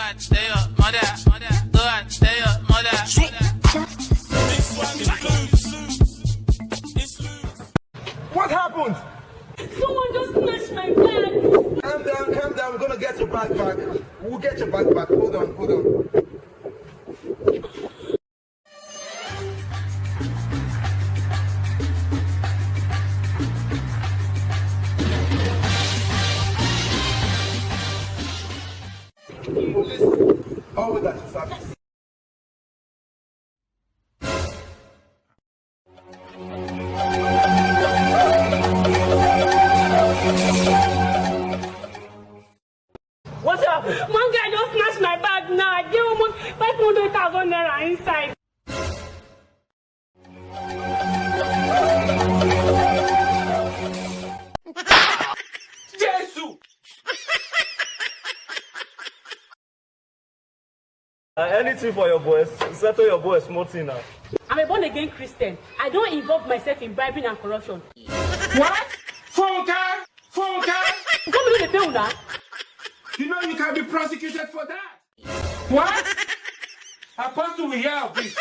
and stay up, mother. Go and stay up, mother. This one is loose. What happened? Someone just snatched my bag. Calm down. We're gonna get your bag back. We'll get your bag back. Hold on. Police, always at your service. What's happened? One guy just snatched my bag now. I gave him 500,000 naira inside. Jesus! Anything for your boys. Settle your boys small thing now. I'm a born-again Christian. I don't involve myself in bribing and corruption. What? Phone card? Come to the film now. You know you can be prosecuted for that. What? Apostle will hear of this.